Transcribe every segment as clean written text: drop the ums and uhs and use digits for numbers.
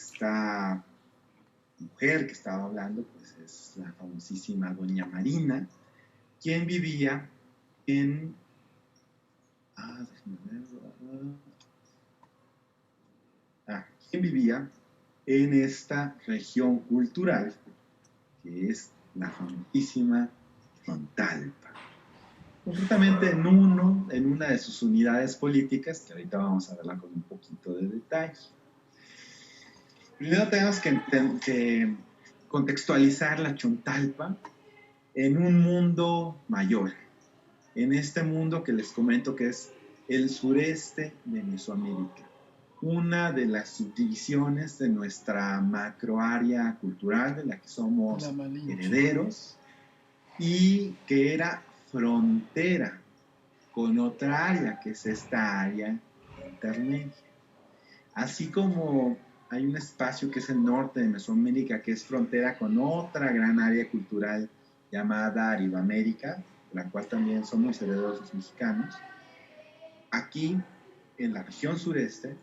esta mujer que estaba hablando, pues es la famosísima Doña Marina, quien vivía en... quien vivía en esta región cultural, que es la famosísima Chontalpa. Concretamente en una de sus unidades políticas, que ahorita vamos a verla con un poquito de detalle. Primero tenemos que contextualizar la Chontalpa en un mundo mayor, en este mundo que les comento que es el sureste de Mesoamérica, una de las subdivisiones de nuestra macroárea cultural de la que somos herederos y que era frontera con otra área que es esta área intermedia. Así como hay un espacio que es el norte de Mesoamérica que es frontera con otra gran área cultural llamada Ariboamérica, la cual también somos herederos los mexicanos. Aquí, en la región sureste,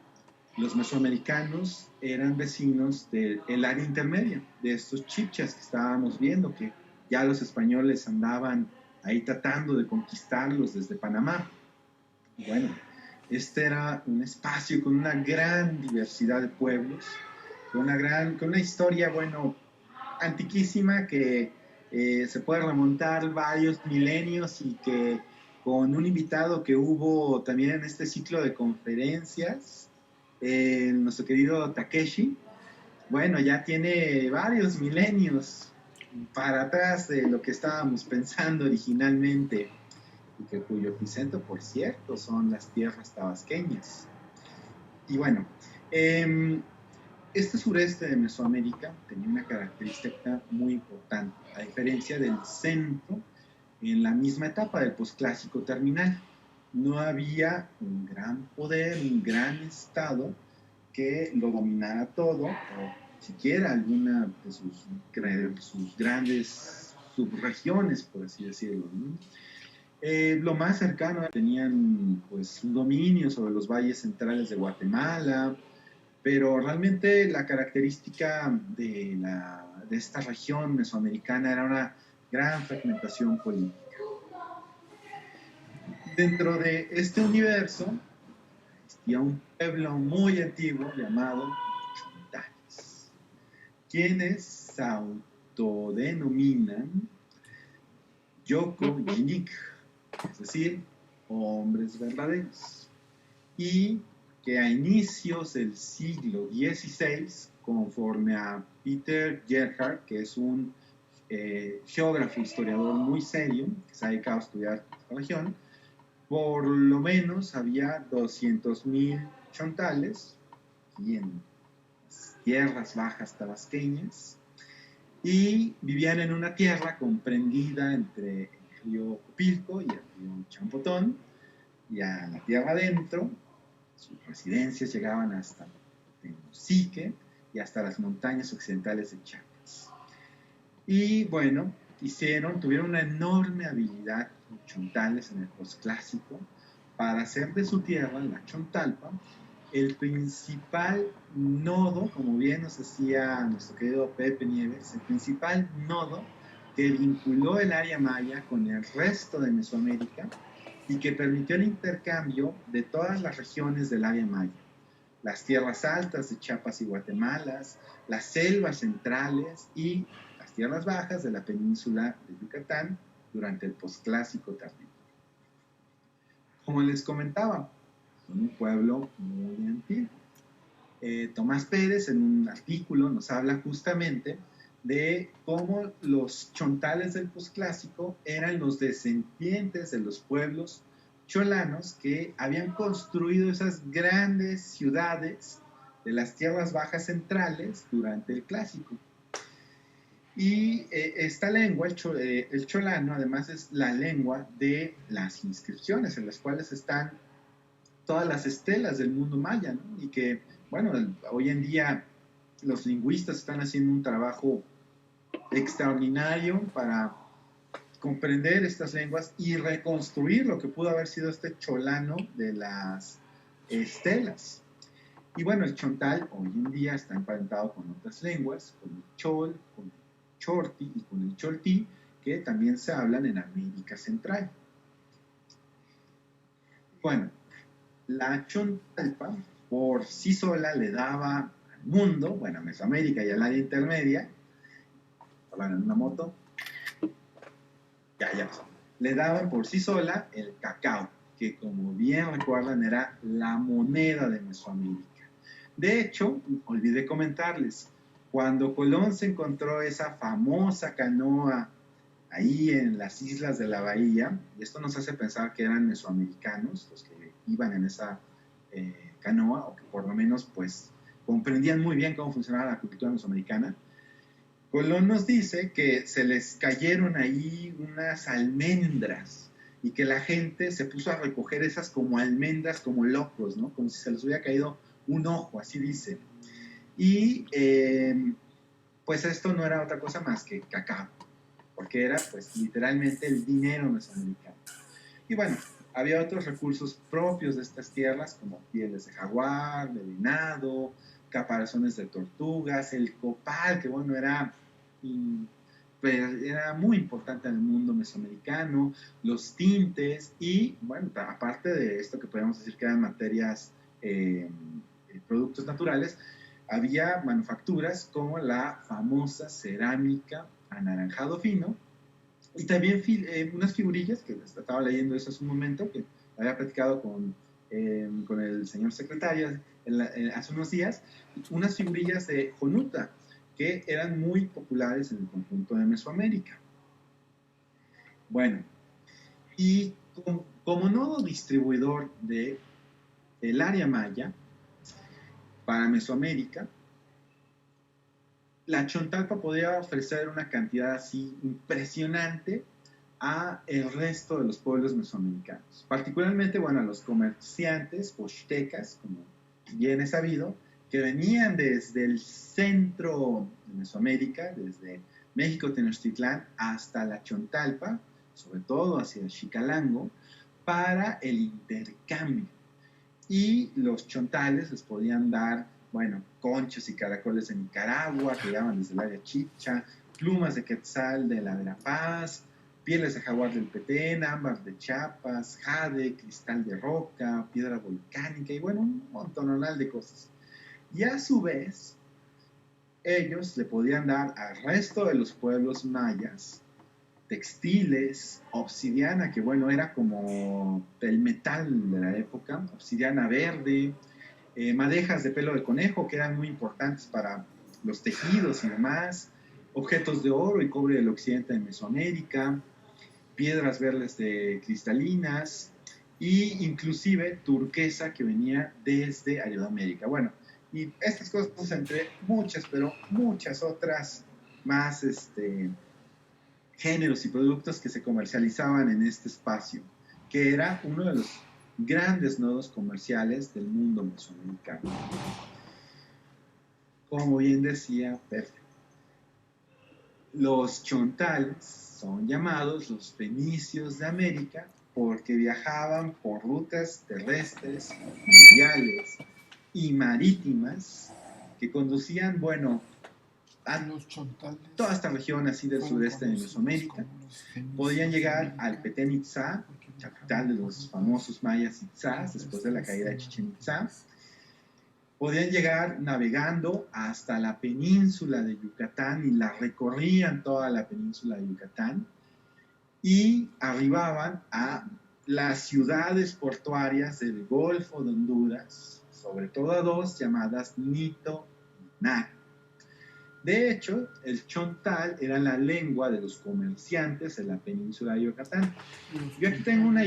los mesoamericanos eran vecinos del área intermedia, de estos chibchas que estábamos viendo, que ya los españoles andaban ahí tratando de conquistarlos desde Panamá. Bueno, este era un espacio con una gran diversidad de pueblos, con una historia, bueno, antiquísima que se puede remontar varios milenios y que con un invitado que hubo también en este ciclo de conferencias, nuestro querido Takeshi, bueno, ya tiene varios milenios para atrás de lo que estábamos pensando originalmente y que cuyo epicentro, por cierto, son las tierras tabasqueñas. Y bueno, este sureste de Mesoamérica tenía una característica muy importante, a diferencia del centro en la misma etapa del posclásico terminal. No había un gran poder, un gran estado que lo dominara todo, o siquiera alguna de sus grandes subregiones, por así decirlo, ¿no? Lo más cercano tenían pues un dominio sobre los valles centrales de Guatemala, pero realmente la característica de esta región mesoamericana era una gran fragmentación política. Dentro de este universo existía un pueblo muy antiguo llamado Chontales, quienes se autodenominan Yoko Yinik, es decir, hombres verdaderos, y que a inicios del siglo XVI, conforme a Peter Gerhardt, que es un geógrafo, historiador muy serio, que se ha dedicado a estudiar esta región, por lo menos había 200,000 chontales aquí en las tierras bajas tabasqueñas y vivían en una tierra comprendida entre el río Copilco y el río Champotón, y a la tierra adentro sus residencias llegaban hasta Tenosique y hasta las montañas occidentales de Chiapas. Y bueno, tuvieron una enorme habilidad los chontales en el posclásico para hacer de su tierra, la Chontalpa, el principal nodo, como bien nos decía nuestro querido Pepe Nieves, el principal nodo que vinculó el área maya con el resto de Mesoamérica y que permitió el intercambio de todas las regiones del área maya. Las tierras altas de Chiapas y Guatemala, las selvas centrales y las tierras bajas de la península de Yucatán durante el posclásico tardío. Como les comentaba, son un pueblo muy antiguo. Tomás Pérez en un artículo nos habla justamente de cómo los chontales del posclásico eran los descendientes de los pueblos cholanos que habían construido esas grandes ciudades de las tierras bajas centrales durante el clásico. Y esta lengua, el cholano, además es la lengua de las inscripciones en las cuales están todas las estelas del mundo maya, ¿no? Y que, bueno, hoy en día los lingüistas están haciendo un trabajo extraordinario para comprender estas lenguas y reconstruir lo que pudo haber sido este cholano de las estelas. Y bueno, el chontal hoy en día está emparentado con otras lenguas, con el chol, con el chorti y con el choltí, que también se hablan en América Central. Bueno, la chontalpa por sí sola le daba al mundo, bueno, a Mesoamérica y al área intermedia, hablan en una moto, ya, le daban por sí sola el cacao, que como bien recuerdan era la moneda de Mesoamérica. De hecho, olvidé comentarles, cuando Colón se encontró esa famosa canoa ahí en las islas de la bahía, y esto nos hace pensar que eran mesoamericanos los que iban en esa canoa, o que por lo menos pues comprendían muy bien cómo funcionaba la cultura mesoamericana. Colón nos dice que se les cayeron ahí unas almendras y que la gente se puso a recoger esas como almendras como locos, ¿no? Como si se les hubiera caído un ojo, así dice. Y pues esto no era otra cosa más que cacao, porque era pues literalmente el dinero mesoamericano. Y bueno, había otros recursos propios de estas tierras, como pieles de jaguar, de venado, caparazones de tortugas, el copal, que bueno, era muy importante en el mundo mesoamericano, los tintes y, bueno, aparte de esto que podríamos decir que eran materias, productos naturales, había manufacturas como la famosa cerámica anaranjado fino y también unas figurillas, que estaba leyendo eso hace un momento, que había platicado con el señor secretario hace unos días, unas figurillas de Jonuta, que eran muy populares en el conjunto de Mesoamérica. Bueno, y como nodo distribuidor del área maya para Mesoamérica, la chontalpa podía ofrecer una cantidad así impresionante a el resto de los pueblos mesoamericanos, particularmente, bueno, a los comerciantes pochtecas, como bien es sabido, que venían desde el centro de Mesoamérica, desde México, Tenochtitlán, hasta la Chontalpa, sobre todo hacia Xicalango, para el intercambio. Y los chontales les podían dar, bueno, conchos y caracoles de Nicaragua, que llegaban desde el área Chicha, plumas de quetzal de la Verapaz, pieles de jaguar del Petén, ámbar de Chiapas, jade, cristal de roca, piedra volcánica y bueno, un montonal de cosas. Y a su vez, ellos le podían dar al resto de los pueblos mayas textiles, obsidiana, que bueno, era como el metal de la época, obsidiana verde, madejas de pelo de conejo, que eran muy importantes para los tejidos y demás, objetos de oro y cobre del occidente de Mesoamérica, piedras verdes de cristalinas e inclusive turquesa que venía desde Ayudamérica. Bueno, y estas cosas entre muchas, pero muchas otras más géneros y productos que se comercializaban en este espacio, que era uno de los grandes nodos comerciales del mundo mesoamericano. Como bien decía Pepe, los chontales son llamados los fenicios de América porque viajaban por rutas terrestres, fluviales y marítimas que conducían, bueno, a toda esta región así del sureste de Mesoamérica. Podían llegar al Petén Itzá, capital de los famosos mayas Itzás, después de la caída de Chichén Itzá. Podían llegar navegando hasta la península de Yucatán y la recorrían toda la península de Yucatán y arribaban a las ciudades portuarias del Golfo de Honduras, sobre todo a dos llamadas Nito y Naco. De hecho, el chontal era la lengua de los comerciantes de la península de Yucatán. Yo aquí tengo una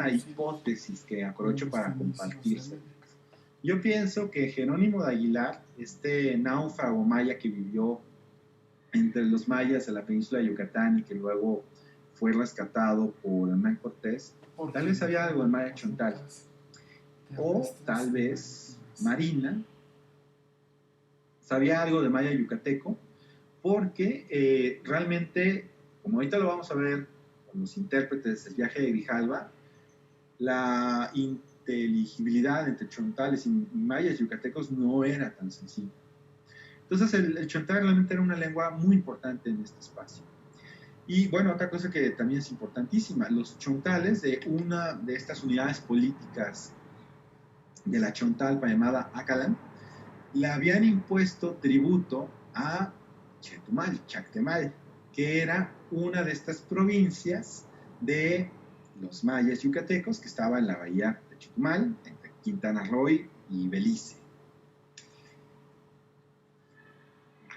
hipótesis que aprovecho para compartirse. Yo pienso que Jerónimo de Aguilar, este náufrago maya que vivió entre los mayas de la península de Yucatán y que luego fue rescatado por Hernán Cortés, tal vez había algo en maya chontal. O tal vez Marina sabía algo de maya yucateco, porque realmente, como ahorita lo vamos a ver con los intérpretes del viaje de Grijalva, la inteligibilidad entre chontales y mayas yucatecos no era tan sencillo. Entonces el chontal realmente era una lengua muy importante en este espacio. Y bueno, otra cosa que también es importantísima, los chontales de una de estas unidades políticas de la Chontalpa llamada Acalan, le habían impuesto tributo a Chetumal, Chactemal, que era una de estas provincias de los mayas yucatecos que estaba en la bahía de Chetumal, entre Quintana Roo y Belice.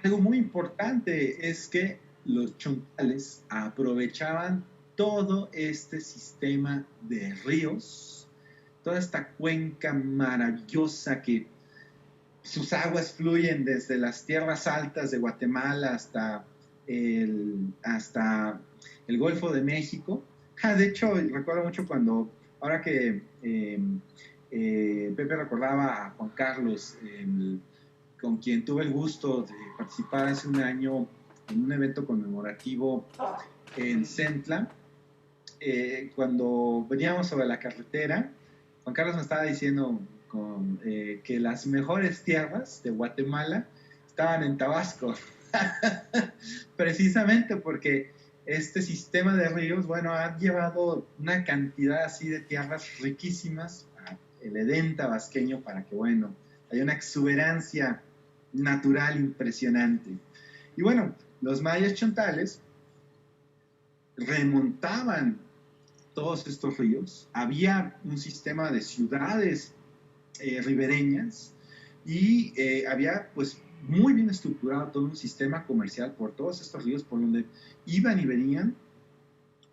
Algo muy importante es que los chontales aprovechaban todo este sistema de ríos, toda esta cuenca maravillosa que sus aguas fluyen desde las tierras altas de Guatemala hasta el Golfo de México. De hecho, recuerdo mucho cuando, ahora que Pepe recordaba a Juan Carlos, con quien tuve el gusto de participar hace un año en un evento conmemorativo en Centla, cuando veníamos sobre la carretera, Juan Carlos me estaba diciendo que las mejores tierras de Guatemala estaban en Tabasco, precisamente porque este sistema de ríos, bueno, ha llevado una cantidad así de tierras riquísimas al Edén tabasqueño para que, bueno, haya una exuberancia natural impresionante. Y bueno, los mayas chontales remontaban todos estos ríos, había un sistema de ciudades ribereñas y había pues muy bien estructurado todo un sistema comercial por todos estos ríos por donde iban y venían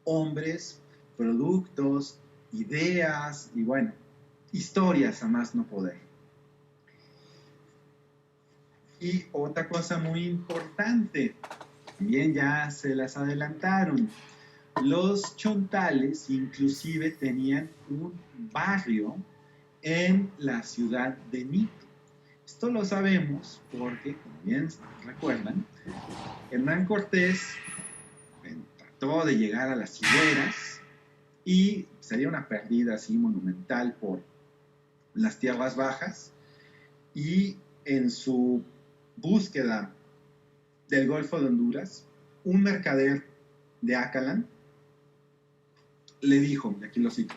hombres, productos, ideas y bueno, historias a más no poder. Y otra cosa muy importante, también ya se las adelantaron, los chontales inclusive tenían un barrio en la ciudad de Nito. Esto lo sabemos porque, como bien recuerdan, Hernán Cortés trató de llegar a las Higueras y sería una pérdida así monumental por las tierras bajas, y en su búsqueda del Golfo de Honduras, un mercader de Acalan le dijo, y aquí lo cito,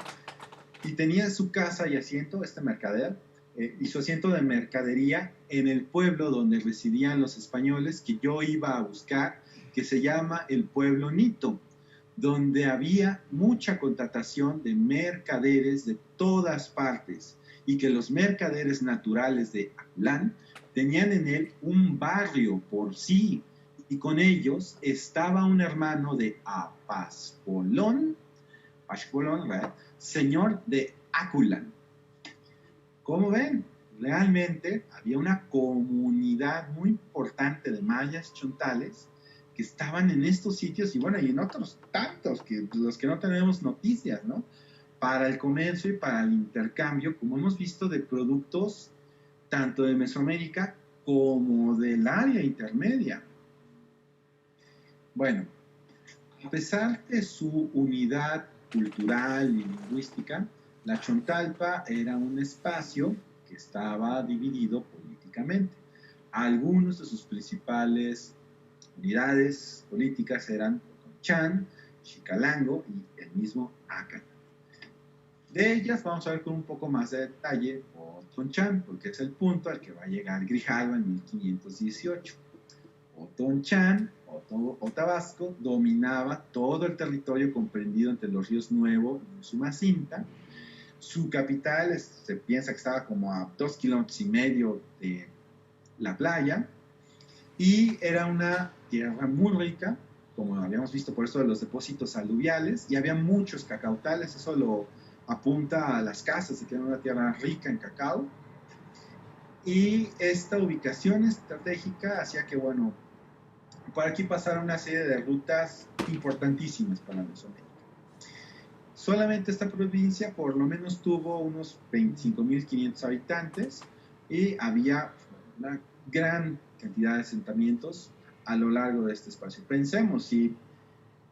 y tenía su casa y asiento, este mercader, y su asiento de mercadería en el pueblo donde residían los españoles que yo iba a buscar, que se llama el pueblo Nito, donde había mucha contratación de mercaderes de todas partes, y que los mercaderes naturales de Aculán tenían en él un barrio por sí, y con ellos estaba un hermano de Apascolón, señor de Aculán. Como ven, realmente había una comunidad muy importante de mayas chontales que estaban en estos sitios y bueno, y en otros tantos, que los que no tenemos noticias, ¿no? Para el comercio y para el intercambio, como hemos visto, de productos tanto de Mesoamérica como del área intermedia. Bueno, a pesar de su unidad cultural y lingüística, la Chontalpa era un espacio que estaba dividido políticamente. Algunos de sus principales unidades políticas eran Otonchán, Xicalango y el mismo Acalan. De ellas vamos a ver con un poco más de detalle Otonchán, porque es el punto al que va a llegar Grijalva en 1518. Otonchán o Tabasco dominaba todo el territorio comprendido entre los ríos Nuevo y Usumacinta. Su capital se piensa que estaba como a 2,5 kilómetros de la playa y era una tierra muy rica, como habíamos visto por eso de los depósitos aluviales, y había muchos cacautales, eso lo apunta a las casas, de que era una tierra rica en cacao. Y esta ubicación estratégica hacía que, bueno, por aquí pasaron una serie de rutas importantísimas para Mesoamérica. Solamente esta provincia por lo menos tuvo unos 25.500 habitantes y había una gran cantidad de asentamientos a lo largo de este espacio. Pensemos, si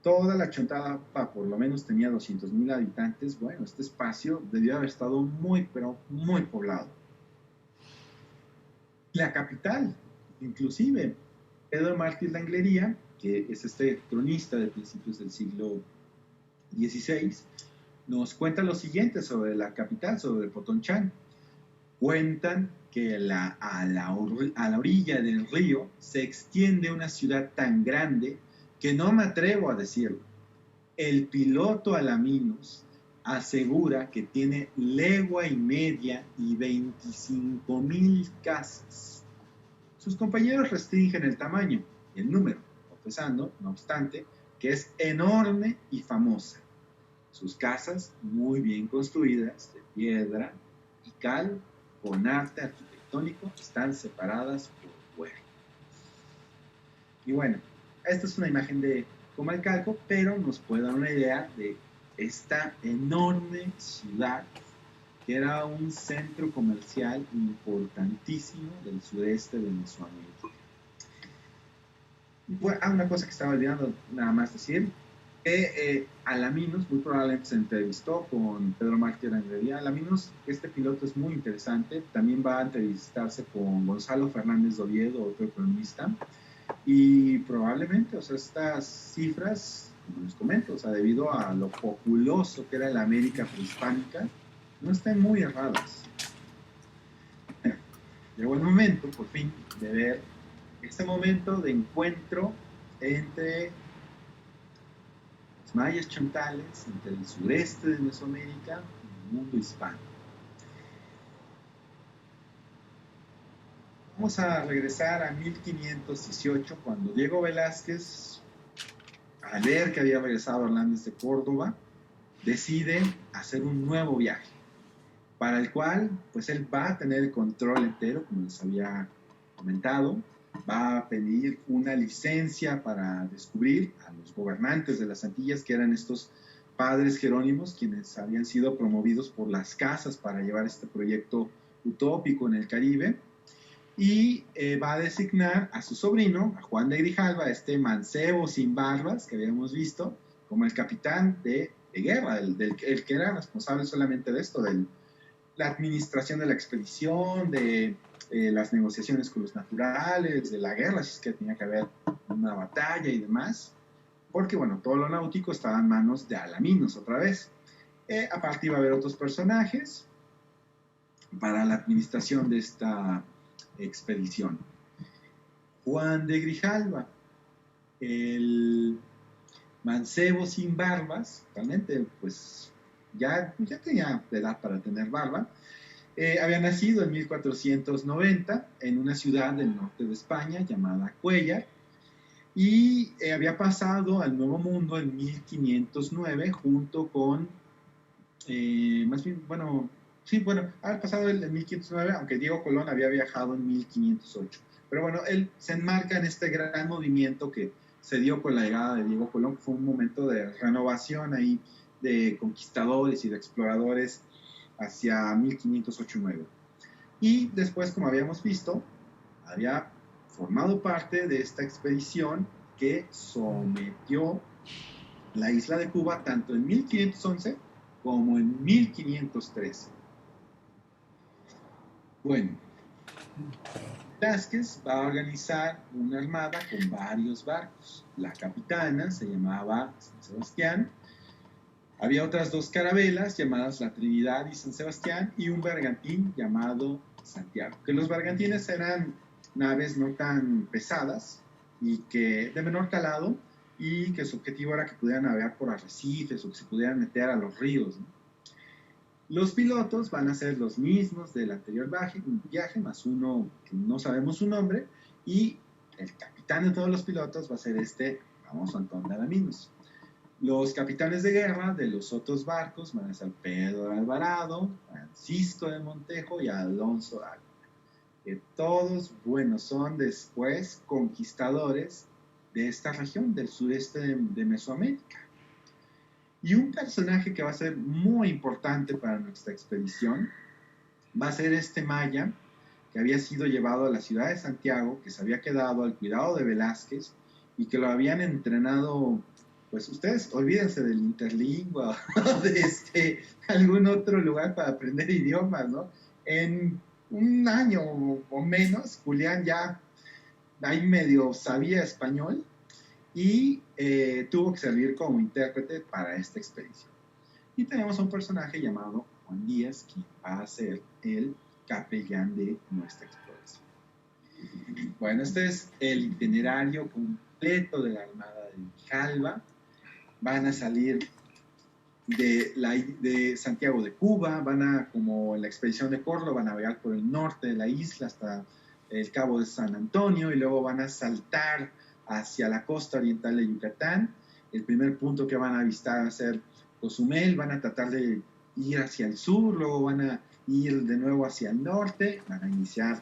Toda la Chontalpa por lo menos tenía 200,000 habitantes. Bueno, este espacio debió haber estado muy, pero muy poblado. La capital, inclusive, Pedro Mártir Langlería, que es este cronista de principios del siglo XVI, nos cuenta lo siguiente sobre la capital, sobre Potonchán. Cuentan que a la orilla del río se extiende una ciudad tan grande que no me atrevo a decirlo. El piloto Alaminos asegura que tiene legua y media y 25,000 casas. Sus compañeros restringen el tamaño y el número, confesando, no obstante, que es enorme y famosa. Sus casas, muy bien construidas, de piedra y cal, con arte arquitectónico, están separadas por huertas. Y bueno, esta es una imagen de Comalcalco, pero nos puede dar una idea de esta enorme ciudad que era un centro comercial importantísimo del sudeste de Mesoamérica. Bueno, una cosa que estaba olvidando nada más decir, que Alaminos muy probablemente se entrevistó con Pedro Mártir Langlería. Alaminos, este piloto es muy interesante, también va a entrevistarse con Gonzalo Fernández de Oviedo, otro cronista, y probablemente, o sea, estas cifras, como les comento, o sea, debido a lo populoso que era la América prehispánica, no están muy erradas. Llegó el momento, por fin, de ver este momento de encuentro entre los mayas chontales, entre el sureste de Mesoamérica y el mundo hispano. Vamos a regresar a 1518, cuando Diego Velázquez, al ver que había regresado Hernández de Córdoba, decide hacer un nuevo viaje, para el cual pues él va a tener el control entero, como les había comentado, va a pedir una licencia para descubrir a los gobernantes de las Antillas, que eran estos padres jerónimos, quienes habían sido promovidos por las casas para llevar este proyecto utópico en el Caribe, y va a designar a su sobrino, a Juan de Grijalva, este mancebo sin barbas que habíamos visto, como el capitán de guerra, el que era responsable solamente de esto, de la administración de la expedición, de las negociaciones con los naturales, de la guerra, si es que tenía que haber una batalla y demás, porque bueno, todo lo náutico estaba en manos de Alaminos otra vez. Aparte iba a haber otros personajes para la administración de esta expedición. Juan de Grijalva, el mancebo sin barbas, realmente pues ya tenía edad para tener barba, había nacido en 1490 en una ciudad del norte de España llamada Cuéllar, y había pasado al Nuevo Mundo en 1509 junto con, más bien, bueno, sí, bueno, había pasado en 1509, aunque Diego Colón había viajado en 1508. Pero bueno, él se enmarca en este gran movimiento que se dio con la llegada de Diego Colón, que fue un momento de renovación ahí de conquistadores y de exploradores hacia 1508-9. Y después, como habíamos visto, había formado parte de esta expedición que sometió la isla de Cuba tanto en 1511 como en 1513. Bueno, Velázquez va a organizar una armada con varios barcos. La capitana se llamaba San Sebastián. Había otras dos carabelas llamadas la Trinidad y San Sebastián, y un bergantín llamado Santiago. Que los bergantines eran naves no tan pesadas y que de menor calado, y que su objetivo era que pudieran navegar por arrecifes o que se pudieran meter a los ríos, ¿no? Los pilotos van a ser los mismos del anterior viaje, más uno que no sabemos su nombre, y el capitán de todos los pilotos va a ser este famoso Antón de Alaminos. Los capitanes de guerra de los otros barcos van a ser Pedro de Alvarado, Francisco de Montejo y Alonso de Ávila, que todos, bueno, son después conquistadores de esta región del sureste de Mesoamérica. Y un personaje que va a ser muy importante para nuestra expedición va a ser este maya que había sido llevado a la ciudad de Santiago, que se había quedado al cuidado de Velázquez y que lo habían entrenado pues ustedes olvídense del Interlingua o de algún otro lugar para aprender idiomas, ¿no? En un año o menos, Julián ya ahí medio sabía español y tuvo que servir como intérprete para esta expedición. Y tenemos a un personaje llamado Juan Díaz, quien va a ser el capellán de nuestra exploración. Bueno, este es el itinerario completo de la Armada de Grijalva. Van a salir de Santiago de Cuba, van a, como en la expedición de Córdoba, a navegar por el norte de la isla hasta el Cabo de San Antonio y luego van a saltar hacia la costa oriental de Yucatán. El primer punto que van a avistar va a ser Cozumel, van a tratar de ir hacia el sur, luego van a ir de nuevo hacia el norte, van a iniciar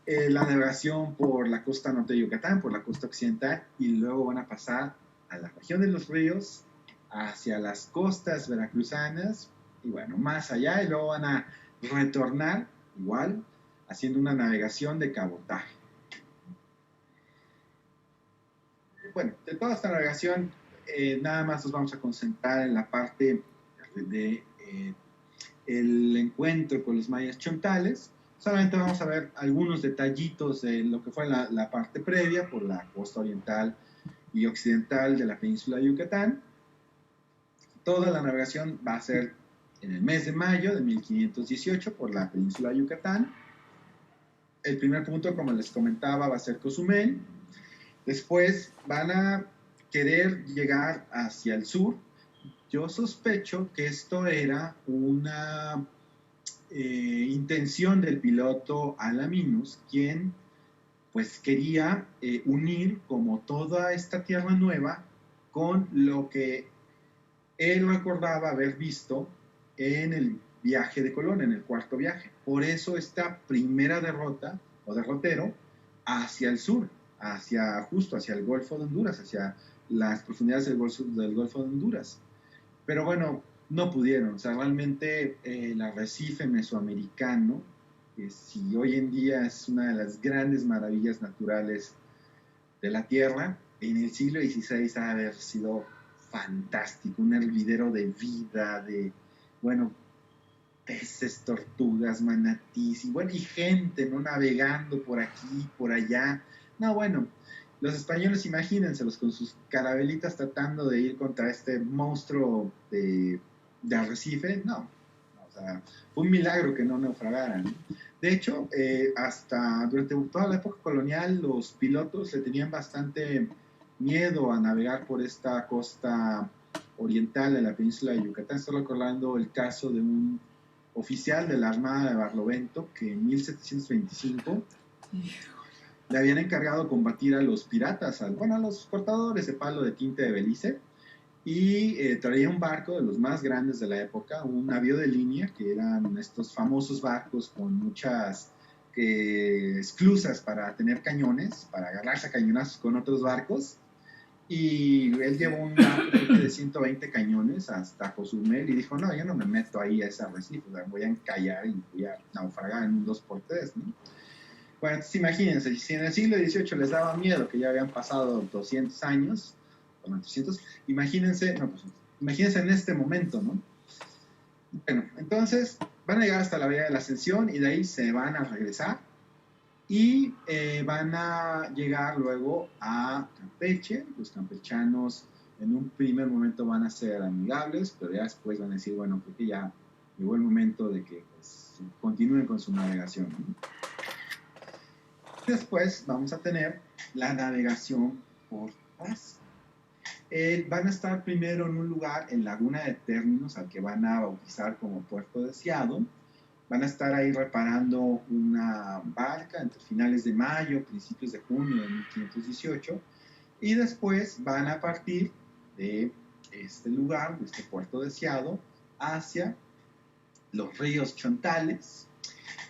la navegación por la costa norte de Yucatán, por la costa occidental, y luego van a pasar a la región de los ríos, hacia las costas veracruzanas, y bueno, más allá, y luego van a retornar, igual, haciendo una navegación de cabotaje. Bueno, de toda esta navegación, nada más nos vamos a concentrar en la parte de el encuentro con los mayas chontales. Solamente vamos a ver algunos detallitos de lo que fue la parte previa por la costa oriental y occidental de la península de Yucatán. Toda la navegación va a ser en el mes de mayo de 1518 por la península de Yucatán. El primer punto, como les comentaba, va a ser Cozumel. Después van a querer llegar hacia el sur. Yo sospecho que esto era una intención del piloto Alaminus, quien pues quería unir como toda esta tierra nueva con lo que él recordaba haber visto en el viaje de Colón, en el cuarto viaje. Por eso esta primera derrota o derrotero hacia el sur, justo hacia el Golfo de Honduras, hacia las profundidades del Golfo de Honduras. Pero bueno, no pudieron. O sea, realmente el arrecife mesoamericano, que si hoy en día es una de las grandes maravillas naturales de la Tierra, en el siglo XVI ha de haber sido fantástico, un hervidero de vida, de, bueno, peces, tortugas, manatís, y gente, ¿no? Navegando por aquí, por allá. No, bueno, los españoles, imagínenselos con sus carabelitas tratando de ir contra este monstruo de arrecife. No, o sea, fue un milagro que no naufragaran. De hecho, hasta durante toda la época colonial, los pilotos le tenían bastante miedo a navegar por esta costa oriental de la península de Yucatán. Estoy recordando el caso de un oficial de la Armada de Barlovento que en 1725 le habían encargado combatir a los piratas, a los cortadores de palo de tinte de Belice, y traía un barco de los más grandes de la época, un navío de línea, que eran estos famosos barcos con muchas esclusas para tener cañones, para agarrarse a cañonazos con otros barcos, y él llevó un barco de 120 cañones hasta Cozumel y dijo, no, yo no me meto ahí a ese arrecife, o sea, voy a encallar y voy a naufragar en un 2x3, ¿no? Bueno, entonces imagínense, si en el siglo XVIII les daba miedo, que ya habían pasado 200 años, o 300, imagínense en este momento, ¿no? Bueno, entonces van a llegar hasta la Vía de la Ascensión y de ahí se van a regresar y van a llegar luego a Campeche. Los campechanos en un primer momento van a ser amigables, pero ya después van a decir, bueno, creo que ya llegó el momento de que pues, continúen con su navegación, ¿no? Después vamos a tener la navegación por Tasco. Van a estar primero en un lugar en Laguna de Términos, al que van a bautizar como Puerto Deseado. Van a estar ahí reparando una barca entre finales de mayo, principios de junio de 1518, y después van a partir de este lugar, de este Puerto Deseado, hacia los ríos chontales,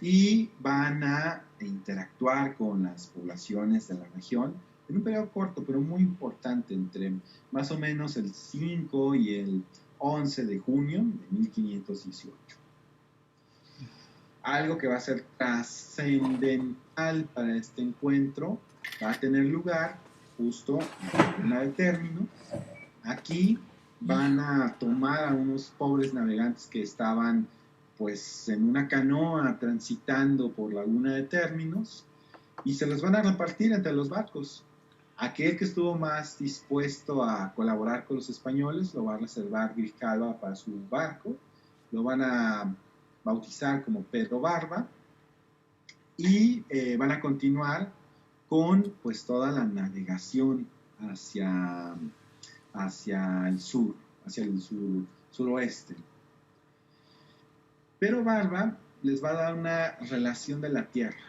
y van a interactuar con las poblaciones de la región en un periodo corto, pero muy importante, entre más o menos el 5 y el 11 de junio de 1518. Algo que va a ser trascendental para este encuentro va a tener lugar justo en la Laguna de Términos, Aquí van a tomar a unos pobres navegantes que estaban pues en una canoa transitando por Laguna de Términos y se los van a repartir entre los barcos. Aquel que estuvo más dispuesto a colaborar con los españoles lo va a reservar Grijalva para su barco, lo van a bautizar como Pedro Barba y van a continuar con pues toda la navegación hacia, hacia el sur, hacia el suroeste. Pero Barba les va a dar una relación de la Tierra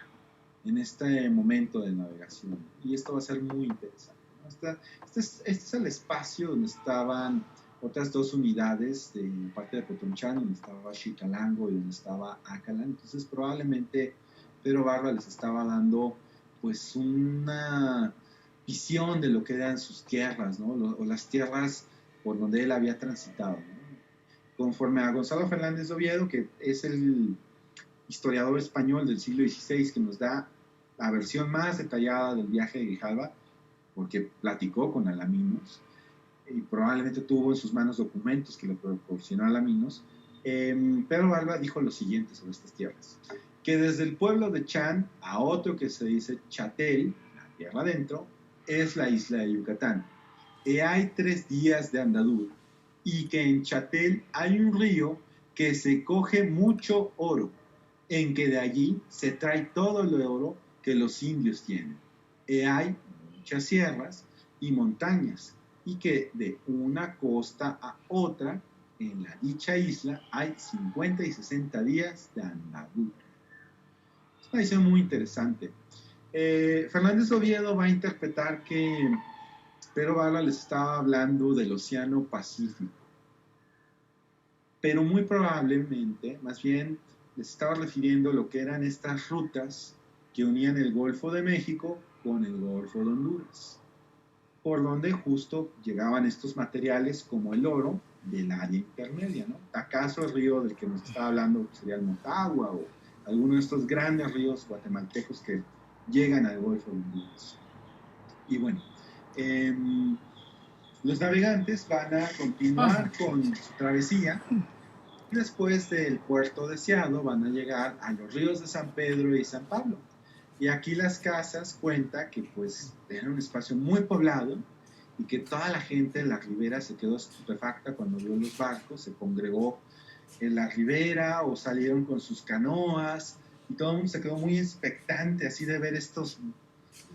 en este momento de navegación. Y esto va a ser muy interesante, ¿no? Este es el espacio donde estaban otras dos unidades de parte de Potonchán, donde estaba Xicalango y donde estaba Acalan. Entonces probablemente Pedro Barba les estaba dando pues una visión de lo que eran sus tierras, ¿no? O las tierras por donde él había transitado, ¿no? Conforme a Gonzalo Fernández de Oviedo, que es el historiador español del siglo XVI que nos da la versión más detallada del viaje de Grijalva, porque platicó con Alaminos y probablemente tuvo en sus manos documentos que le proporcionó Alaminos. Pedro Barba dijo lo siguiente sobre estas tierras: que desde el pueblo de Chan a otro que se dice Chatel, la tierra adentro, es la isla de Yucatán. Y hay 3 días de andadura, y que en Chatel hay un río que se coge mucho oro, en que de allí se trae todo el oro que los indios tienen. Y hay muchas sierras y montañas, y que de una costa a otra, en la dicha isla, hay 50 y 60 días de andadura. Es una visión muy interesante. Fernández Oviedo va a interpretar que Pedro Barba les estaba hablando del Océano Pacífico, pero muy probablemente, más bien, les estaba refiriendo a lo que eran estas rutas que unían el Golfo de México con el Golfo de Honduras, por donde justo llegaban estos materiales como el oro del área intermedia, ¿no? ¿Acaso el río del que nos estaba hablando sería el Motagua o alguno de estos grandes ríos guatemaltecos que llegan al Golfo de Honduras? Y bueno, los navegantes van a continuar con su travesía y después del puerto deseado van a llegar a los ríos de San Pedro y San Pablo. Y aquí Las Casas cuenta que pues era un espacio muy poblado y que toda la gente en la ribera se quedó estupefacta cuando vio los barcos, se congregó en la ribera o salieron con sus canoas y todo el mundo se quedó muy expectante así de ver estos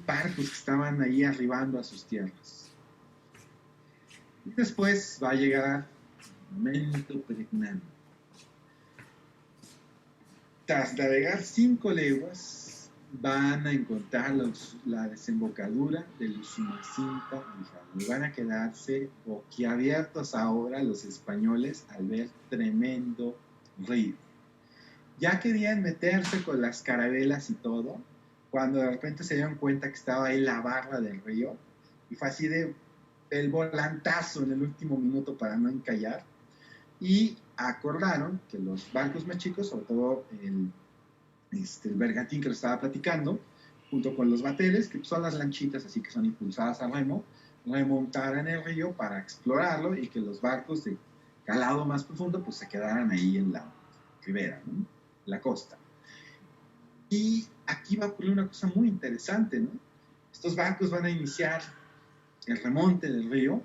barcos que estaban ahí arribando a sus tierras. Y después va a llegar el momento pregnante. Tras navegar 5 leguas, van a encontrar la desembocadura del Usumacinta y van a quedarse boquiabiertos ahora los españoles al ver tremendo río. Ya querían meterse con las carabelas y todo, cuando de repente se dieron cuenta que estaba ahí la barra del río, y fue así de el volantazo en el último minuto para no encallar, y acordaron que los barcos más chicos, sobre todo el bergantín que lo estaba platicando, junto con los bateles, que son las lanchitas así que son impulsadas a remo, remontaran el río para explorarlo y que los barcos de calado más profundo pues se quedaran ahí en la ribera, ¿no? La costa. Y aquí va a ocurrir una cosa muy interesante, ¿no? Estos barcos van a iniciar el remonte del río,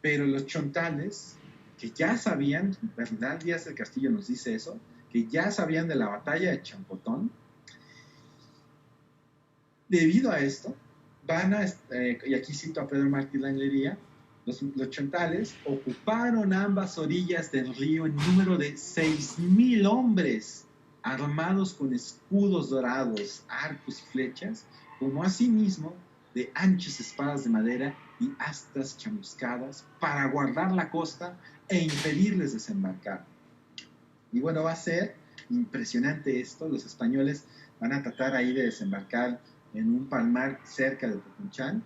pero los chontales, que ya sabían, Bernal Díaz del Castillo nos dice eso, que ya sabían de la batalla de Champotón, debido a esto, van a, y aquí cito a Pedro Martí Langlería, los chontales ocuparon ambas orillas del río en número de 6,000 hombres, armados con escudos dorados, arcos y flechas, como asimismo de anchas espadas de madera y astas chamuscadas para guardar la costa e impedirles desembarcar. Y bueno, va a ser impresionante esto. Los españoles van a tratar ahí de desembarcar en un palmar cerca de Potonchán,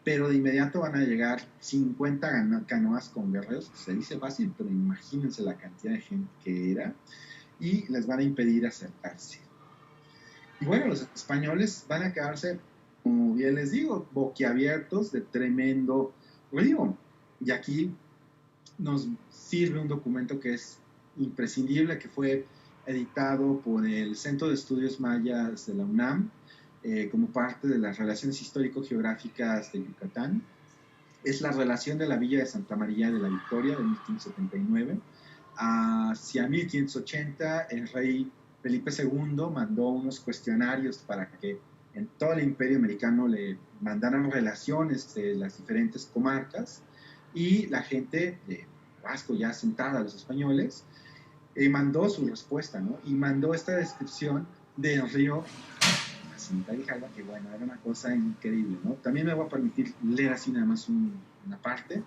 pero de inmediato van a llegar 50 canoas con guerreros. Se dice fácil, pero imagínense la cantidad de gente que era, y les van a impedir acercarse. Y bueno, los españoles van a quedarse, como bien les digo, boquiabiertos de tremendo río. Y aquí nos sirve un documento que es imprescindible, que fue editado por el Centro de Estudios Mayas de la UNAM, como parte de las relaciones histórico-geográficas de Yucatán. Es la relación de la villa de Santa María de la Victoria de 1579. Hacia 1580, el rey Felipe II mandó unos cuestionarios para que en todo el imperio americano le mandaran relaciones de las diferentes comarcas, y la gente de Tabasco, ya asentada, los españoles, mandó su respuesta, ¿no? Y mandó esta descripción del río Cinta Grijalva, que bueno, era una cosa increíble, ¿no? También me voy a permitir leer así nada más una parte.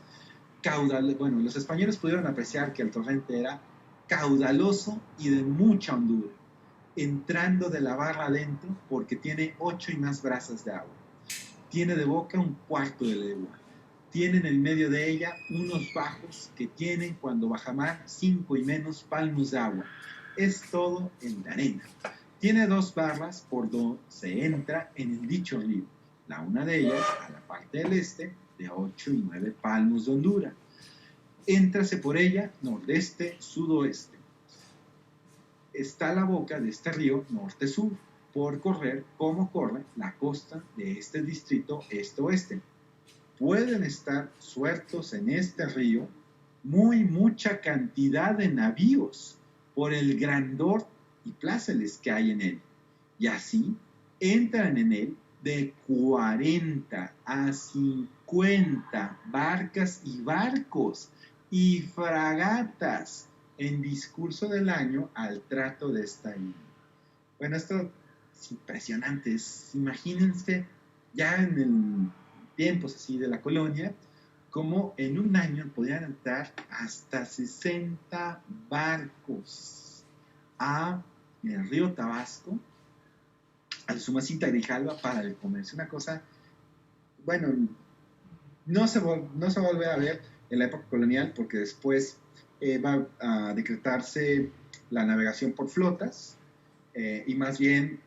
Bueno, los españoles pudieron apreciar que el torrente era caudaloso y de mucha hondura, entrando de la barra adentro porque tiene 8 y más brazas de agua. Tiene de boca 1/4 de legua. Tiene en el medio de ella unos bajos que tienen, cuando bajamar, 5 y menos palmos de agua. Es todo en la arena. Tiene 2 barras por donde se entra en el dicho río. La una de ellas, a la parte del este, de 8 y 9 palmos de hondura. Éntrase por ella nordeste, sudoeste. Está la boca de este río norte-sur, por correr como corre la costa de este distrito este-oeste. Pueden estar sueltos en este río mucha cantidad de navíos por el grandor y plácemes que hay en él, y así entran en él de 40 a 50 barcas y barcos y fragatas en discurso del año al trato de esta isla. Bueno, esto es impresionante. Imagínense ya en el tiempos así de la colonia, como en un año podían entrar hasta 60 barcos a el río Tabasco, a Sumacinta Grijalva, para el comercio. Una cosa, bueno, no se va a volver a ver en la época colonial, porque después va a decretarse la navegación por flotas, y más bien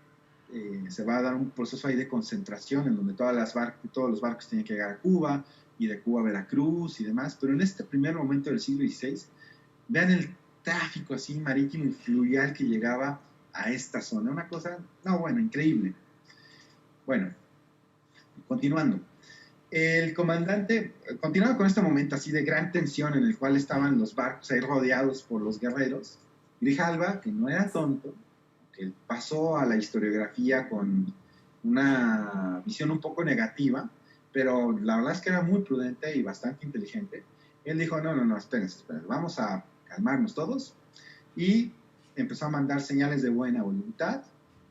se va a dar un proceso ahí de concentración en donde todos los barcos tienen que llegar a Cuba, y de Cuba a Veracruz y demás. Pero en este primer momento del siglo XVI, vean el tráfico así marítimo y fluvial que llegaba a esta zona. Una cosa, no, bueno, increíble. Bueno, continuando. El comandante, continuando con este momento así de gran tensión en el cual estaban los barcos ahí rodeados por los guerreros, Grijalva, que no era tonto, que pasó a la historiografía con una visión un poco negativa, pero la verdad es que era muy prudente y bastante inteligente. Él dijo, no, espérense, vamos a calmarnos todos, y empezó a mandar señales de buena voluntad,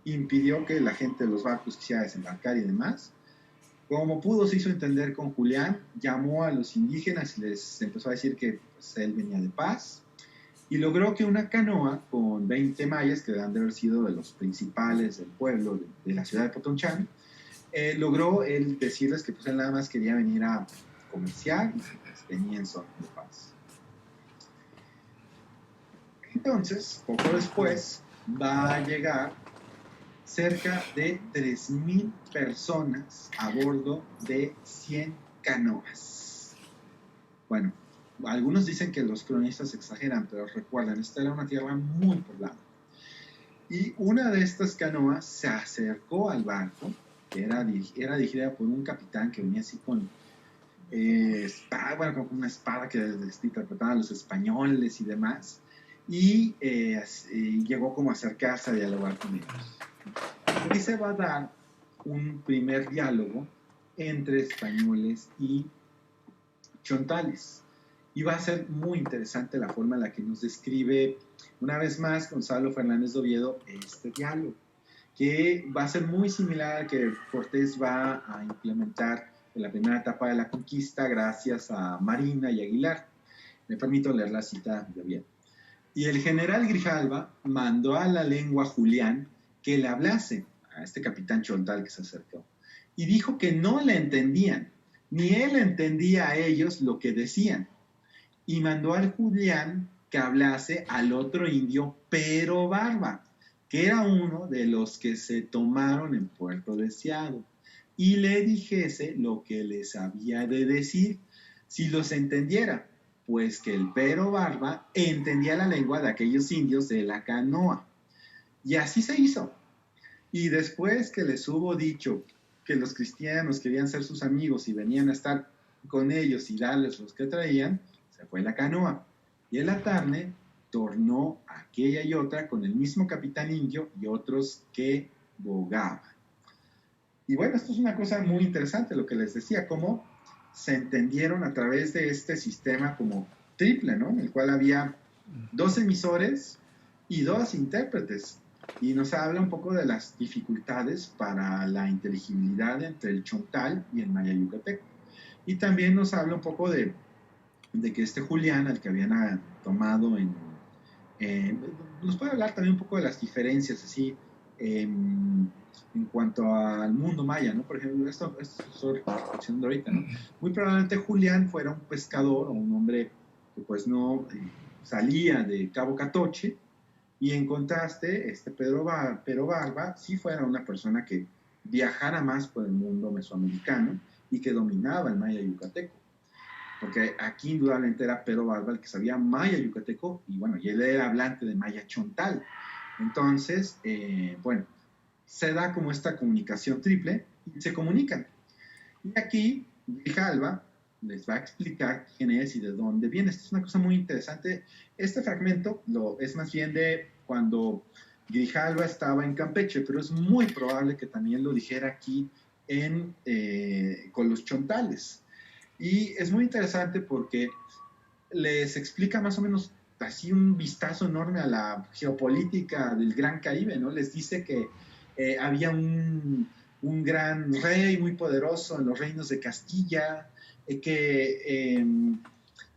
impidió que la gente de los barcos quisiera desembarcar y demás. Como pudo, se hizo entender con Julián, llamó a los indígenas y les empezó a decir que pues, él venía de paz, y logró que una canoa con 20 mayas, que deben de haber sido de los principales del pueblo, de la ciudad de Potonchán, logró él decirles que pues, él nada más quería venir a comerciar, y pues, venía en son de paz. Entonces, poco después, va a llegar cerca de 3,000 personas a bordo de 100 canoas. Bueno, algunos dicen que los cronistas exageran, pero recuerden, esta era una tierra muy poblada. Y una de estas canoas se acercó al barco, que era dirigida por un capitán que venía así con con una espada que interpretaban los españoles y demás, y llegó como a acercarse a dialogar con ellos. Y se va a dar un primer diálogo entre españoles y chontales. Y va a ser muy interesante la forma en la que nos describe, una vez más, Gonzalo Fernández de Oviedo, este diálogo, que va a ser muy similar al que Cortés va a implementar en la primera etapa de la conquista gracias a Marina y Aguilar. Me permito leer la cita de Oviedo. Y el general Grijalva mandó a la lengua Julián que le hablase a este capitán chontal que se acercó, y dijo que no le entendían, ni él entendía a ellos lo que decían, y mandó al Julián que hablase al otro indio Pero Barba, que era uno de los que se tomaron en Puerto Deseado, y le dijese lo que les había de decir. si los entendiera, pues que el Pero Barba entendía la lengua de aquellos indios de la canoa. Y así se hizo. Y después que les hubo dicho que los cristianos querían ser sus amigos y venían a estar con ellos y darles los que traían, se fue la canoa. Y el Atarne tornó a aquella y otra con el mismo capitán indio y otros que bogaban. Y bueno, esto es una cosa muy interesante, lo que les decía, cómo se entendieron a través de este sistema como triple, ¿no? En el cual había 2 emisores y 2 intérpretes. Y nos habla un poco de las dificultades para la inteligibilidad entre el chontal y el maya yucateco. Y también nos habla un poco de que este Julián, al que habían tomado nos puede hablar también un poco de las diferencias, así, en cuanto al mundo maya, ¿no? Por ejemplo, esto estoy reflexionando ahorita, ¿no? Muy probablemente Julián fuera un pescador o un hombre que pues no salía de Cabo Catoche, y en contraste, Pero Barba sí fuera una persona que viajara más por el mundo mesoamericano y que dominaba el maya yucateco. Porque aquí indudablemente era Pero Barba el que sabía maya yucateco y bueno, y él era hablante de maya chontal. Entonces, bueno, se da como esta comunicación triple y se comunican. Y aquí Grijalva les va a explicar quién es y de dónde viene. Esto es una cosa muy interesante. Este fragmento es más bien de cuando Grijalva estaba en Campeche, pero es muy probable que también lo dijera aquí con los chontales. Y es muy interesante porque les explica más o menos así un vistazo enorme a la geopolítica del Gran Caribe, ¿no? Les dice que había un gran rey muy poderoso en los reinos de Castilla, que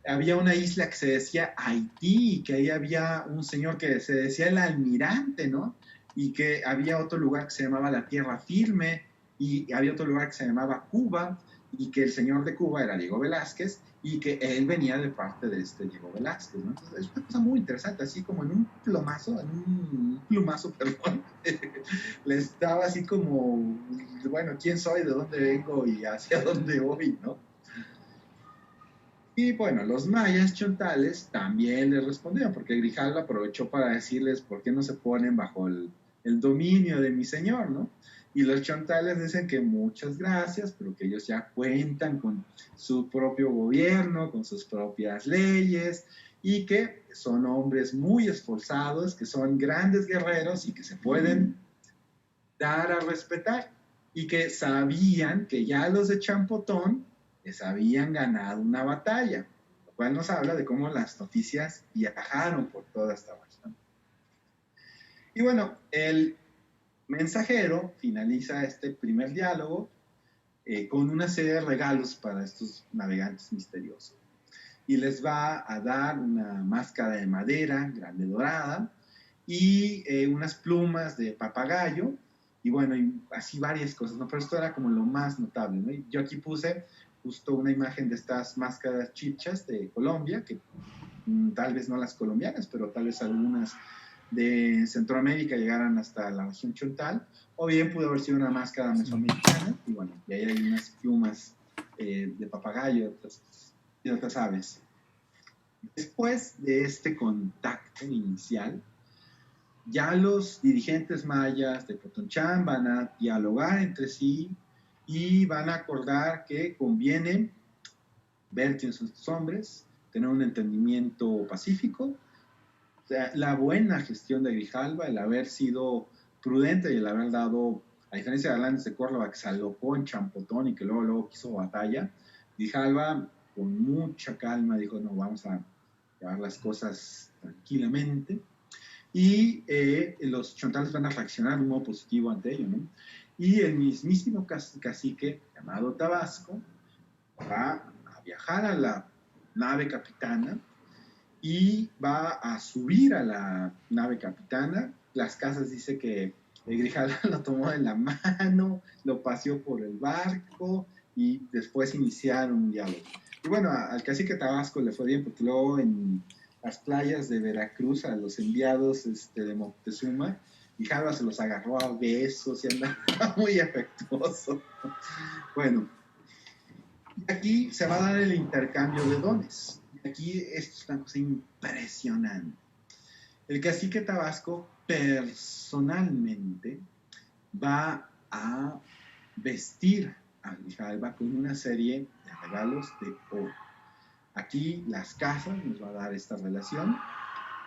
había una isla que se decía Haití, que ahí había un señor que se decía el almirante, ¿no? Y que había otro lugar que se llamaba la Tierra Firme, y había otro lugar que se llamaba Cuba, y que el señor de Cuba era Diego Velázquez, y que él venía de parte de este Diego Velázquez, ¿no? Entonces es una cosa muy interesante, así como en un plumazo, perdón, les daba así como, bueno, quién soy, de dónde vengo y hacia dónde voy, ¿no? Y bueno, los mayas chontales también les respondieron, porque Grijalva aprovechó para decirles por qué no se ponen bajo el dominio de mi señor, ¿no? Y los chontales dicen que muchas gracias, pero que ellos ya cuentan con su propio gobierno, con sus propias leyes, y que son hombres muy esforzados, que son grandes guerreros y que se pueden dar a respetar, y que sabían que ya los de Champotón les habían ganado una batalla, lo cual nos habla de cómo las noticias viajaron por toda esta región. Y bueno, el mensajero finaliza este primer diálogo con una serie de regalos para estos navegantes misteriosos. Y les va a dar una máscara de madera grande dorada y unas plumas de papagayo, y bueno, y así varias cosas, ¿no? Pero esto era como lo más notable, ¿no? Y yo aquí puse justo una imagen de estas máscaras chichas de Colombia, que tal vez no las colombianas, pero tal vez algunas de Centroamérica llegaran hasta la región chontal, o bien pudo haber sido una máscara mesoamericana, y bueno, y ahí hay unas plumas de papagayo y otras aves. Después de este contacto inicial, ya los dirigentes mayas de Potonchán van a dialogar entre sí y van a acordar que conviene ver quiénes son estos hombres, tener un entendimiento pacífico. O sea, la buena gestión de Grijalva, el haber sido prudente y el haber dado, a diferencia de Hernández de Córdoba, que se alocó en Champotón y que luego quiso batalla, Grijalva con mucha calma dijo, no, vamos a llevar las cosas tranquilamente, y los chontales van a reaccionar de un modo positivo ante ello, ¿no? Y el mismísimo cacique llamado Tabasco va a viajar a la nave capitana y va a subir a la nave capitana. Las Casas dice que Grijalva lo tomó de la mano, lo paseó por el barco y después iniciaron un diálogo. Y bueno, al cacique Tabasco le fue bien porque luego en las playas de Veracruz a los enviados de Moctezuma, Grijalva se los agarró a besos y andaba muy afectuoso. Bueno, Y aquí se va a dar el intercambio de dones. Y aquí esto es una cosa impresionante. El cacique Tabasco personalmente va a vestir a Grijalva con una serie de regalos de oro. Aquí las casas nos va a dar esta relación.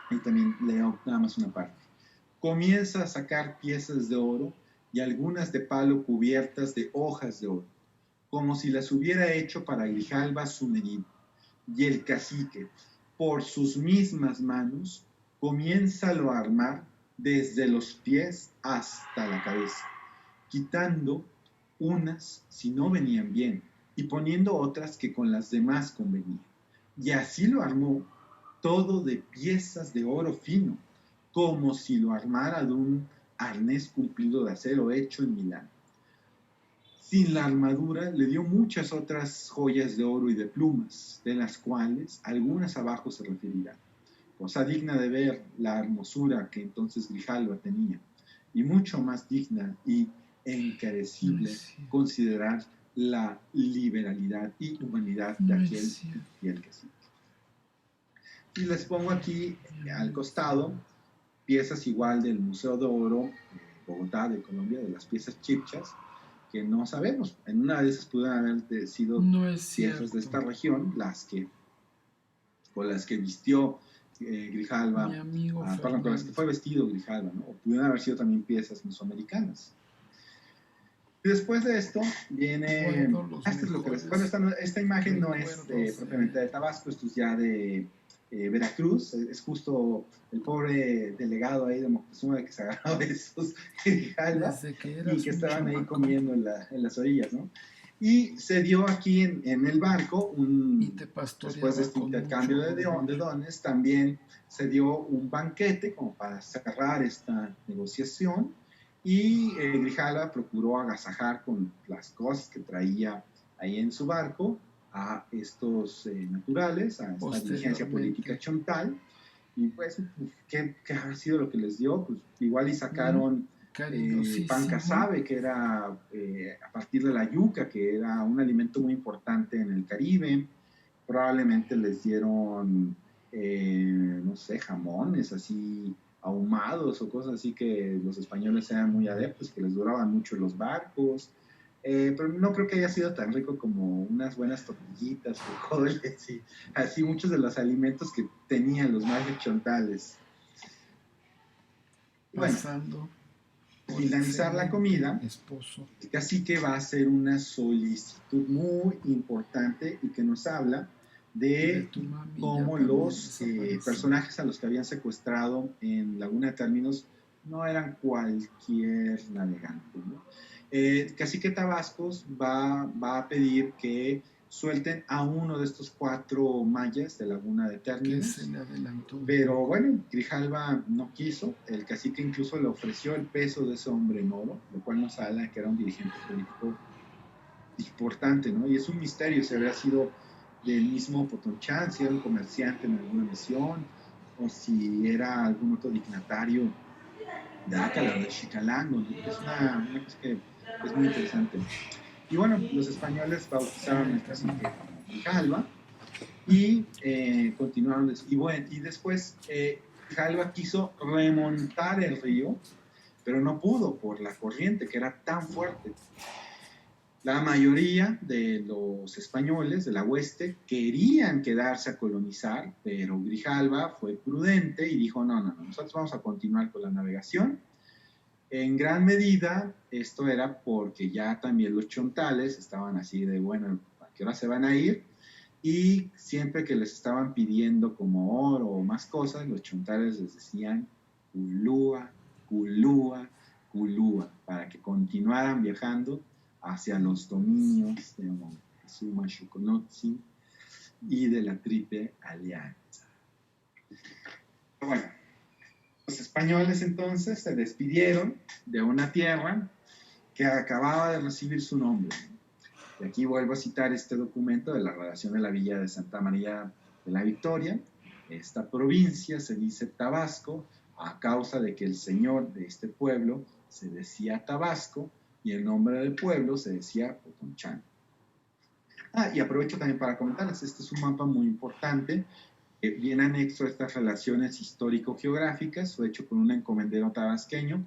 Y también leo nada más una parte. Comienza a sacar piezas de oro y algunas de palo cubiertas de hojas de oro, como si las hubiera hecho para Grijalva su marido. Y el cacique, por sus mismas manos, comienza a armar desde los pies hasta la cabeza, quitando unas si no venían bien y poniendo otras que con las demás convenían. Y así lo armó todo de piezas de oro fino, como si lo armara de un arnés cumplido de acero hecho en Milán. Sin la armadura le dio muchas otras joyas de oro y de plumas, de las cuales algunas abajo se referirán, cosa digna de ver la hermosura que entonces Grijalva tenía, y mucho más digna y encarecible considerar la liberalidad y humanidad de aquel y el cacique. Y les pongo aquí al costado piezas igual del Museo de Oro de Bogotá, de Colombia, de las piezas chipchas, que no sabemos. En una de esas pudieron haber sido piezas de esta región, con las que vistió Grijalva, perdón, con las que fue vestido Grijalva, ¿no? O pudieron haber sido también piezas mesoamericanas. Y después de esto viene... esta imagen no es propiamente de Tabasco, esto es ya de Veracruz. Es justo el pobre delegado ahí de Moctezuma que se agarró de esos Grijalva y que estaban ahí comiendo en las orillas, ¿no? Y se dio aquí en el barco, después de este intercambio de dones, también se dio un banquete como para cerrar esta negociación. Y Grijalva procuró agasajar con las cosas que traía ahí en su barco a estos naturales, a esta dirigencia política chontal. Y pues, ¿qué ha sido lo que les dio? Pues igual y sacaron pan casabe, que era a partir de la yuca, que era un alimento muy importante en el Caribe. Probablemente les dieron, no sé, jamones así ahumados o cosas así que los españoles eran muy adeptos, que les duraban mucho los barcos, pero no creo que haya sido tan rico como unas buenas tortillitas, frijoles y así muchos de los alimentos que tenían los más chontales. Bueno, finalizar la comida, el cacique va a hacer una solicitud muy importante y que nos habla de cómo los personajes a los que habían secuestrado en Laguna de Términos no eran cualquier navegante, ¿no? Cacique Tabascos va a pedir que suelten a uno de estos 4 mayas de Laguna de Términos, pero bueno, Grijalva no quiso. El cacique incluso le ofreció el peso de ese hombre en oro, lo cual nos habla que era un dirigente político importante, ¿no? Y es un misterio si habría sido del mismo Potonchán, si era un comerciante en alguna misión, o si era algún otro dignatario de Ácala, de Xicalango, ¿no? Es una cosa que es muy interesante. Y bueno, los españoles bautizaron el cacique como Grijalva y continuaron. Y después Grijalva quiso remontar el río, pero no pudo por la corriente que era tan fuerte. La mayoría de los españoles de la hueste querían quedarse a colonizar, pero Grijalva fue prudente y dijo, no, nosotros vamos a continuar con la navegación. En gran medida, esto era porque ya también los chontales estaban así de, bueno, ¿a qué hora se van a ir? Y siempre que les estaban pidiendo como oro o más cosas, los chontales les decían culúa, culúa, culúa, para que continuaran viajando hacia los dominios de Moctezuma Xoconotzin y de la Triple Alianza. Bueno, los españoles entonces se despidieron de una tierra que acababa de recibir su nombre. Y aquí vuelvo a citar este documento de la relación de la villa de Santa María de la Victoria. Esta provincia se dice Tabasco a causa de que el señor de este pueblo se decía Tabasco y el nombre del pueblo se decía Potonchán. Y aprovecho también para comentarles, este es un mapa muy importante, bien anexo a estas relaciones histórico-geográficas, fue hecho por un encomendero tabasqueño,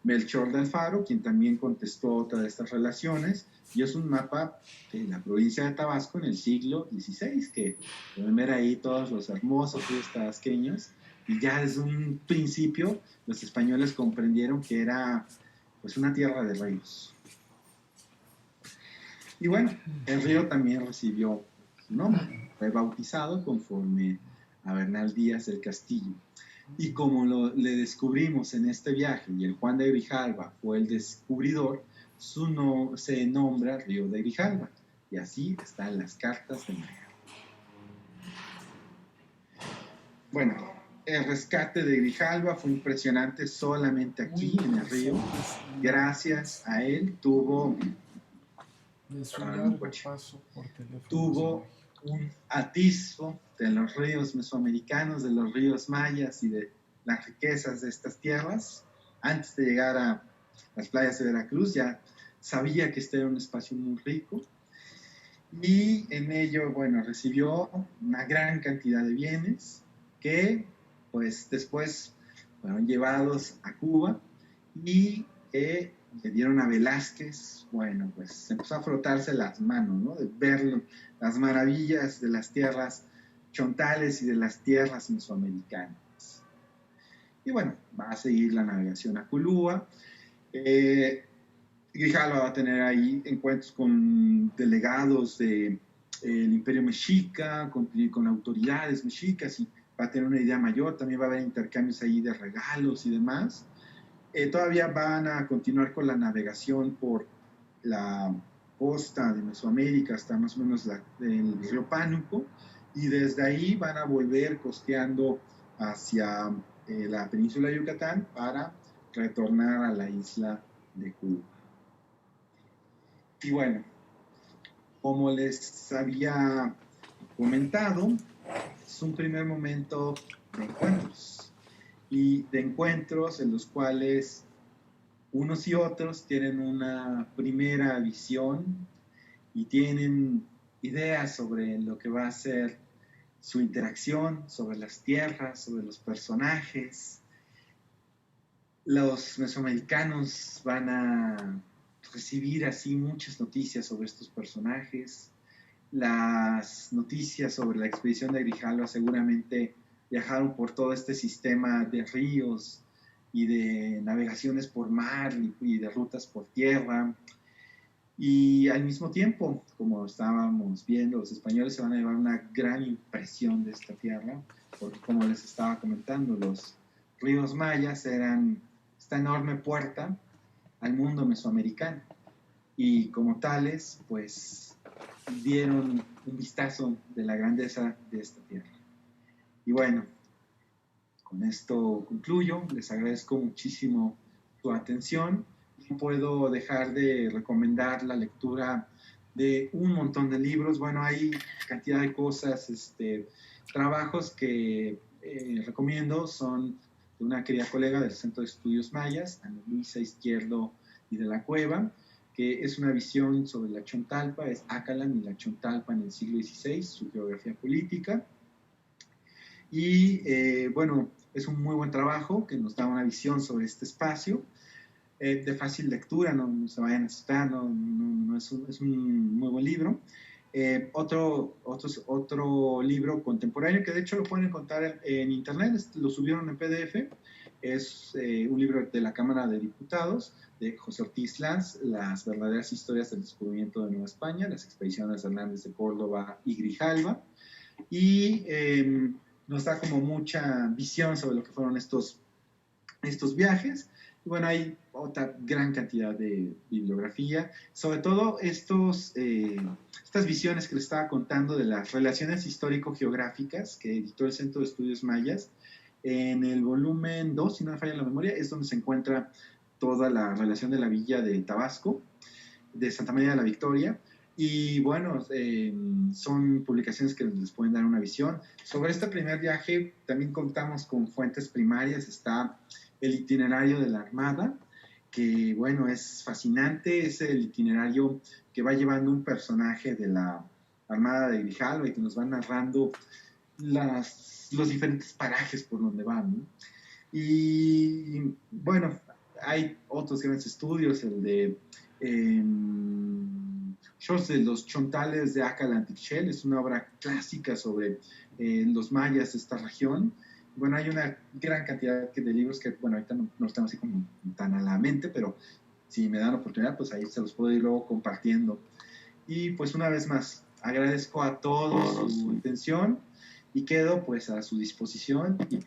Melchor de Alfaro, quien también contestó otra de estas relaciones, y es un mapa de la provincia de Tabasco en el siglo XVI, que pueden ver ahí todos los hermosos ríos tabasqueños, y ya desde un principio los españoles comprendieron que era pues una tierra de ríos. Y bueno, el río también recibió su nombre, fue bautizado conforme a Bernal Díaz del Castillo. Y como le descubrimos en este viaje, y el Juan de Grijalva fue el descubridor, se nombra Río de Grijalva. Y así están las cartas de Maya. Bueno, el rescate de Grijalva fue impresionante solamente aquí en el río. Gracias a él tuvo un atisbo de los ríos mesoamericanos, de los ríos mayas y de las riquezas de estas tierras. Antes de llegar a las playas de Veracruz ya sabía que este era un espacio muy rico y en ello, bueno, recibió una gran cantidad de bienes que pues después fueron llevados a Cuba y le dieron a Velázquez, bueno, pues empezó a frotarse las manos, ¿no? De ver las maravillas de las tierras chontales y de las tierras mesoamericanas. Y bueno, va a seguir la navegación a Culúa. Grijalva va a tener ahí encuentros con delegados del Imperio Mexica, con autoridades mexicas, y va a tener una idea mayor. También va a haber intercambios ahí de regalos y demás. Todavía van a continuar con la navegación por la costa de Mesoamérica hasta más o menos el río Pánuco, y desde ahí van a volver costeando hacia la península de Yucatán para retornar a la isla de Cuba. Y bueno, como les había comentado, es un primer momento de encuentros, y de encuentros en los cuales unos y otros tienen una primera visión y tienen ideas sobre lo que va a ser su interacción, sobre las tierras, sobre los personajes. Los mesoamericanos van a recibir así muchas noticias sobre estos personajes. Las noticias sobre la expedición de Grijalva seguramente viajaron por todo este sistema de ríos y de navegaciones por mar y de rutas por tierra. Y al mismo tiempo, como estábamos viendo, los españoles se van a llevar una gran impresión de esta tierra, porque como les estaba comentando, los ríos mayas eran esta enorme puerta al mundo mesoamericano, y como tales, pues dieron un vistazo de la grandeza de esta tierra. Y bueno, con esto concluyo. Les agradezco muchísimo su atención. No puedo dejar de recomendar la lectura de un montón de libros. Bueno, hay cantidad de cosas, trabajos que recomiendo. Son de una querida colega del Centro de Estudios Mayas, Ana Luisa Izquierdo y de la Cueva, que es una visión sobre la Chontalpa, es Acalan y la Chontalpa en el siglo XVI, su geografía política. Y bueno, es un muy buen trabajo que nos da una visión sobre este espacio, de fácil lectura, no se vayan a asustar, es un muy buen libro. Otro libro contemporáneo que de hecho lo pueden encontrar en internet, lo subieron en PDF, es un libro de la Cámara de Diputados de José Ortiz Lanz, Las verdaderas historias del descubrimiento de Nueva España, las expediciones de Hernández de Córdoba y Grijalva, y nos da como mucha visión sobre lo que fueron estos viajes. Y bueno, hay otra gran cantidad de bibliografía, sobre todo estas visiones que les estaba contando de las relaciones histórico-geográficas que editó el Centro de Estudios Mayas. En el volumen 2, si no me falla la memoria, es donde se encuentra toda la relación de la villa de Tabasco, de Santa María de la Victoria. Y bueno, son publicaciones que les pueden dar una visión. Sobre este primer viaje también contamos con fuentes primarias. Está el itinerario de la Armada, que bueno, es fascinante. Es el itinerario que va llevando un personaje de la armada de Grijalva y que nos van narrando los diferentes parajes por donde van, ¿no? Y bueno, hay otros grandes estudios, el de Shorts de los Chontales de Acalantichel, es una obra clásica sobre los mayas de esta región. Bueno, hay una gran cantidad de libros que, bueno, ahorita no están así como tan a la mente, pero si me dan oportunidad, pues ahí se los puedo ir luego compartiendo. Y pues una vez más, agradezco a todos su atención y quedo pues a su disposición y